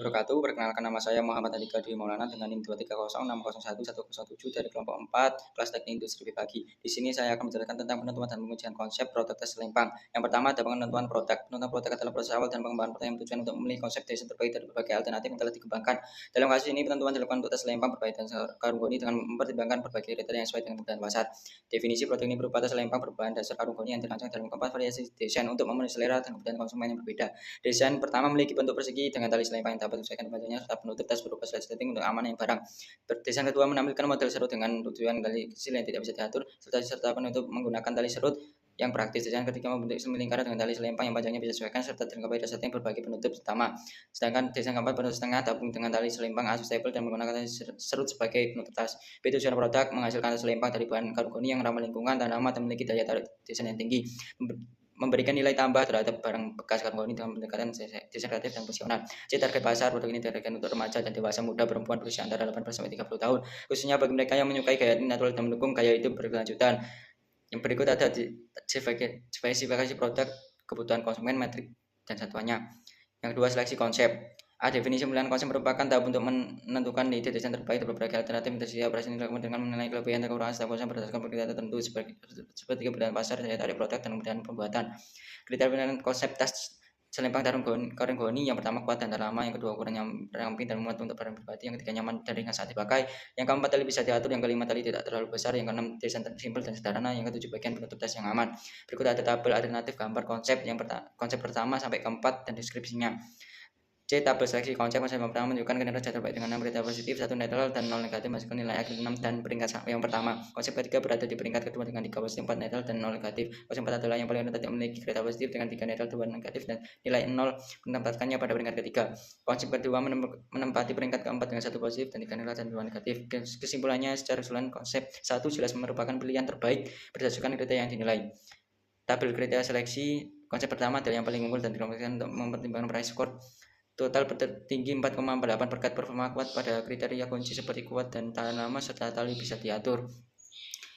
Wabarakatuh. Perkenalkan, nama saya Muhammad Andika Dwi Maulana dengan NIM 230601107 dari kelompok 4 kelas Teknik Industri pagi. Di sini saya akan menjelaskan tentang penentuan dan pengujian konsep produk tes selempang. Yang pertama ada penentuan produk. Penentuan produk adalah proses awal dan pengembangan produk yang bertujuan untuk memilih konsep desain terbaik dari berbagai alternatif yang telah dikembangkan. Dalam kasus ini penentuan dilakukan untuk tes selempang berbagai dan karungoni dengan mempertimbangkan berbagai kriteria yang sesuai dengan kebutuhan pasar. Definisi produk ini berupa tes selempang berbahan dasar karungoni yang dirancang dalam keempat variasi desain untuk memenuhi selera dan kebutuhan konsumen yang berbeda. Desain pertama memiliki bentuk persegi dengan tali selempang yang dapat disesuaikan padanya serta penutup tas berupa resleting untuk aman yang barang. Desain kedua menampilkan model serut dengan tujuan tali kecil yang tidak bisa diatur serta penutup menggunakan tali serut yang praktis. Desain ketiga membentuk lingkaran dengan tali selempang yang panjangnya bisa disesuaikan serta dilengkapi resleting berbagai penutup utama. Sedangkan desain keempat penutup setengah tabung dengan tali selempang adjustable dan menggunakan tali serut sebagai penutup tas. Tujuan produk menghasilkan tali selempang dari bahan kargoni yang ramah lingkungan dan aman dan memiliki daya tarik desain yang tinggi, memberikan nilai tambah terhadap barang bekas kargoni dengan pendekatan desain kreatif dan fungsional. Target pasar produk ini diarahkan untuk remaja dan dewasa muda perempuan berusia antara 18 sampai 30 tahun, khususnya bagi mereka yang menyukai gaya natural dan mendukung gaya hidup berkelanjutan. Yang berikut ada spesifikasi produk, kebutuhan konsumen, metrik dan satuannya. Yang kedua, seleksi konsep. Definisi pemilihan konsep merupakan tahap untuk menentukan ide desain terbaik dari berbagai alternatif yang tersedia. Operasi ini dilakukan dengan menilai kelebihan dan kekurangan setiap konsep berdasarkan kriteria tertentu seperti kebutuhan pasar, daya tarik produk, dan kemudahan pembuatan. Kriteria pemilihan konsep tas selempang karungoni yang pertama kuat dan tahan lama, yang kedua ukuran yang ramping dan muat untuk barang pribadi, yang ketiga nyaman dan ringan saat dipakai, yang keempat tali bisa diatur, yang kelima tali tidak terlalu besar, yang keenam desain simpel dan sederhana, yang ketujuh bagian penutup tas yang aman. Berikut ada tabel alternatif gambar konsep konsep pertama sampai keempat dan deskripsinya. Tabel seleksi konsep pertama menunjukkan kinerja terbaik dengan 6 kriteria positif, 1 netral dan 0 negatif, masukkan nilai akhir 6 dan peringkat yang pertama. Konsep ketiga berada di peringkat kedua dengan 3 positif, 4 netral dan 0 negatif. Konsep 4 adalah yang paling rendah yang memiliki kriteria positif dengan 3 netral, 2 negatif dan nilai 0, menempatkannya pada peringkat ketiga. Konsep kedua menempati peringkat keempat dengan 1 positif dan 3 netral dan 2 negatif. Kesimpulannya, secara keseluruhan konsep 1 jelas merupakan pilihan terbaik berdasarkan kriteria yang dinilai. Tabel kriteria seleksi konsep pertama adalah yang paling unggul dan dikombinasikan untuk mempertimbangkan price score. Total tertinggi 4,8 berkat performa kuat pada kriteria kunci seperti kuat dan tahan lama serta tali bisa diatur.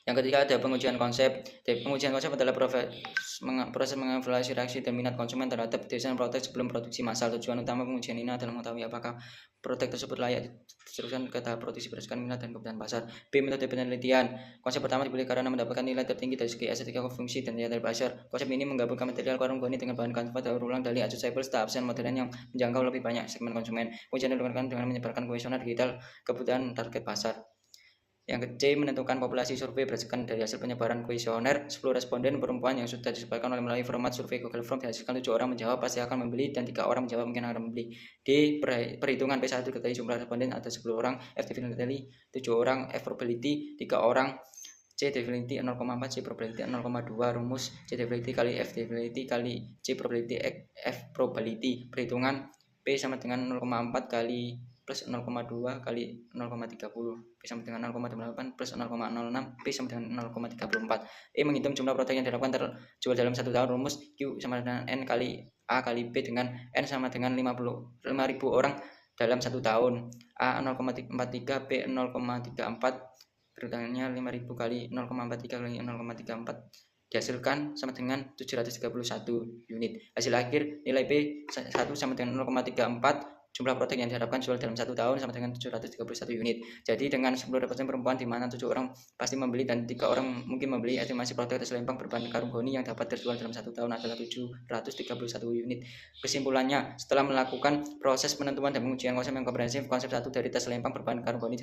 Yang ketiga ada pengujian konsep. Pengujian konsep adalah proses mengevaluasi reaksi dan minat konsumen terhadap desain produk sebelum produksi massal. Tujuan utama pengujian ini adalah mengetahui apakah produk tersebut layak diteruskan ke tahap produksi berdasarkan minat dan kebutuhan pasar. Metode penelitian. Konsep pertama dipilih karena mendapatkan nilai tertinggi dari segi estetika, fungsi, dan daya tarik pasar. Konsep ini menggabungkan material karungoni dengan bahan kanvas daur ulang dari adjustable serta absen modern yang menjangkau lebih banyak segmen konsumen. Pengujian dilakukan dengan menyebarkan kuesioner digital kebutuhan target pasar. Yang C, menentukan populasi survei berdasarkan dari hasil penyebaran kuesioner 10 responden perempuan yang sudah disebarkan melalui format survei Google Form. Dihasilkan 7 orang menjawab pasti akan membeli dan 3 orang menjawab mungkin akan membeli. D, perhitungan P1 diketahui jumlah responden ada 10 orang, F definitely 7 orang, F probability 3 orang, C definitely 0,4, C probability 0,2. Rumus C definitely kali F definitely kali C probability F probability. Perhitungan P sama dengan 0,4 kali plus 0,2 kali 0,30, P sama dengan 0,8 plus 0,06, P sama dengan 0,34. Menghitung jumlah produk yang dilakukan terjual dalam 1 tahun. Rumus Q sama dengan N kali A kali B dengan N sama dengan 55.000 orang dalam 1 tahun. A 0,43, B 0,34, berutangannya 5.000 kali 0,43 kali 0,34 dihasilkan sama dengan 731 unit. Hasil akhir nilai P 1 sama dengan 0,34, jumlah produk yang diharapkan jual dalam 1 tahun sama dengan 731 unit. Jadi dengan 10 responden perempuan di mana 7 orang pasti membeli dan 3 orang mungkin membeli, estimasi produk tes selempang berbahan karungoni yang dapat terjual dalam 1 tahun adalah 731 unit. Kesimpulannya, setelah melakukan proses penentuan dan pengujian konsep yang komprehensif, konsep 1 dari tes selempang berbahan karungoni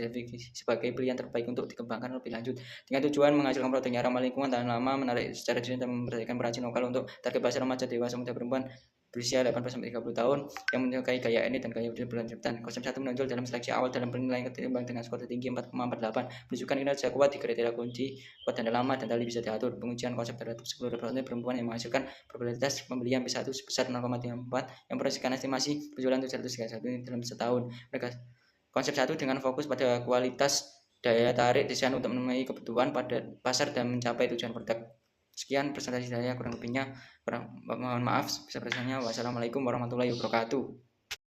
sebagai pilihan terbaik untuk dikembangkan lebih lanjut dengan tujuan menghasilkan produk yang ramah lingkungan, tahan lama, menarik secara desain dan memperhatikan perajin lokal untuk target pasar remaja, dewasa, muda, perempuan berusia 18-30 tahun yang menyukai gaya ini dan gaya hidup berkelanjutan. Konsep 1 menonjol dalam seleksi awal dalam penilaian ketimbang dengan skor tertinggi 4,48, menunjukkan kinerja kuat di kriteria kunci kuat dan lama dan tali bisa diatur. Pengujian konsep terhadap 10 responden perempuan yang menghasilkan probabilitas pembelian P1 sebesar 0,34 yang memperhatikan estimasi penjualan 731 dalam setahun. Konsep 1 dengan fokus pada kualitas, daya tarik desain untuk memenuhi kebutuhan pada pasar dan mencapai tujuan produk. Sekian presentasi saya, kurang lebihnya mohon maaf. Bisa presentasinya. Wassalamualaikum warahmatullahi wabarakatuh.